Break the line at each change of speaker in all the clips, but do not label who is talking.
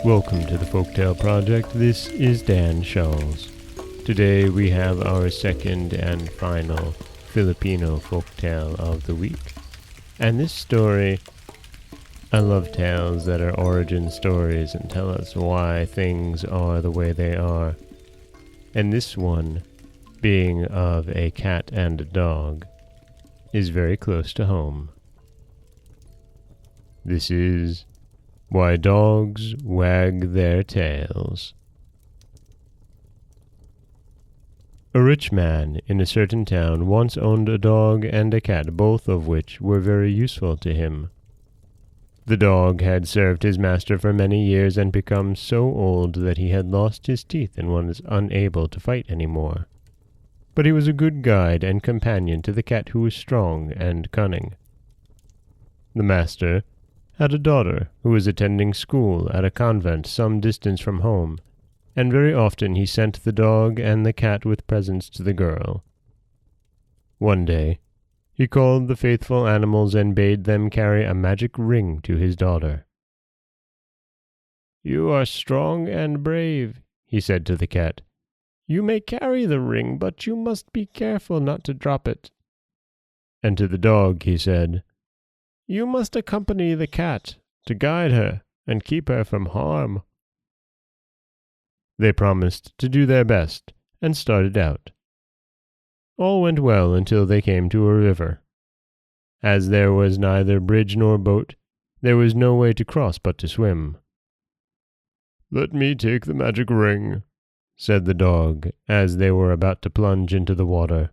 Welcome to the Folktale Project. This is Dan Scholes. Today we have our second and final Filipino folktale of the week. And this story, I love tales that are origin stories and tell us why things are the way they are. And this one, being of a cat and a dog, is very close to home. This is Why Dogs Wag Their Tails. A rich man in a certain town once owned a dog and a cat, both of which were very useful to him. The dog had served his master for many years and become so old that he had lost his teeth and was unable to fight any more. But he was a good guide and companion to the cat, who was strong and cunning. The master had a daughter who was attending school at a convent some distance from home, and very often he sent the dog and the cat with presents to the girl. One day, he called the faithful animals and bade them carry a magic ring to his daughter. "You are strong and brave," he said to the cat. "You may carry the ring, but you must be careful not to drop it." And to the dog he said, "You must accompany the cat to guide her and keep her from harm." They promised to do their best and started out. All went well until they came to a river. As there was neither bridge nor boat, there was no way to cross but to swim. "Let me take the magic ring," said the dog, as they were about to plunge into the water.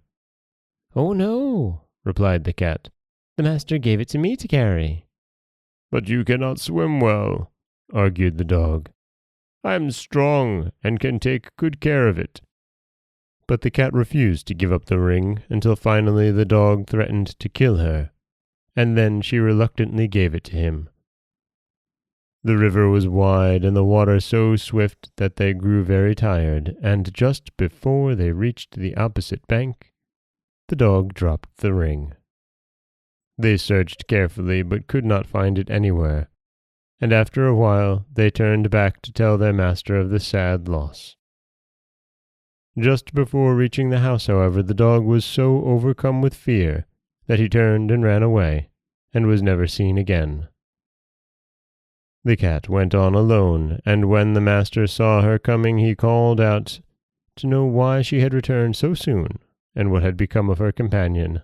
"Oh no," replied the cat. "The master gave it to me to carry." "But you cannot swim well," argued the dog. "I am strong and can take good care of it." But the cat refused to give up the ring until finally the dog threatened to kill her, and then she reluctantly gave it to him. The river was wide and the water so swift that they grew very tired, and just before they reached the opposite bank, the dog dropped the ring. They searched carefully but could not find it anywhere, and after a while they turned back to tell their master of the sad loss. Just before reaching the house, however, the dog was so overcome with fear that he turned and ran away, and was never seen again. The cat went on alone, and when the master saw her coming, he called out to know why she had returned so soon, and what had become of her companion.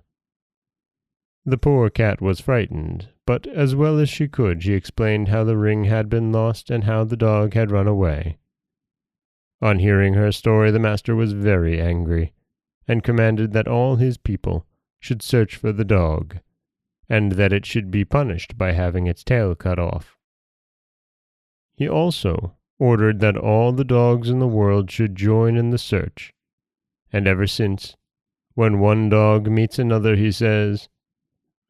The poor cat was frightened, but as well as she could, she explained how the ring had been lost and how the dog had run away. On hearing her story, the master was very angry, and commanded that all his people should search for the dog, and that it should be punished by having its tail cut off. He also ordered that all the dogs in the world should join in the search, and ever since, when one dog meets another, he says,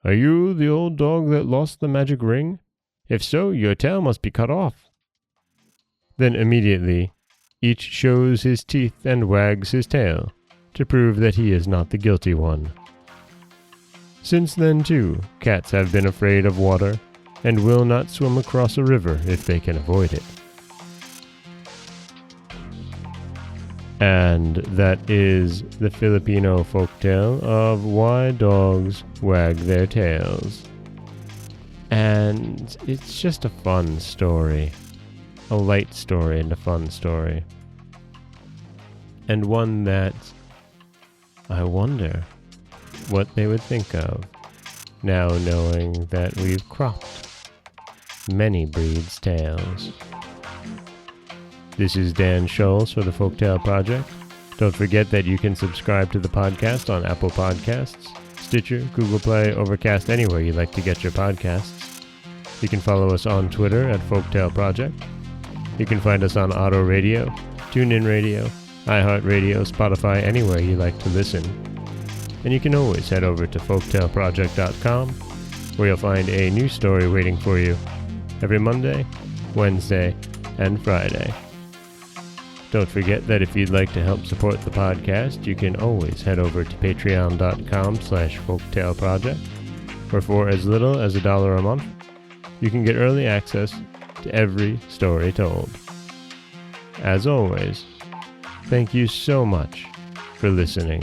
"Are you the old dog that lost the magic ring? If so, your tail must be cut off." Then immediately each shows his teeth and wags his tail to prove that he is not the guilty one. Since then, too, cats have been afraid of water and will not swim across a river if they can avoid it. And that is the Filipino folktale of Why Dogs Wag Their Tails. And it's just a fun story. A light story and a fun story. And one that I wonder what they would think of now knowing that we've cropped many breeds' tails. This is Dan Scholes for the Folktale Project. Don't forget that you can subscribe to the podcast on Apple Podcasts, Stitcher, Google Play, Overcast, anywhere you like to get your podcasts. You can follow us on Twitter at Folktale Project. You can find us on Auto Radio, TuneIn Radio, iHeartRadio, Spotify, anywhere you like to listen. And you can always head over to folktaleproject.com, where you'll find a new story waiting for you every Monday, Wednesday, and Friday. Don't forget that if you'd like to help support the podcast, you can always head over to patreon.com/folktaleproject, where for as little as $1 a month, you can get early access to every story told. As always, thank you so much for listening.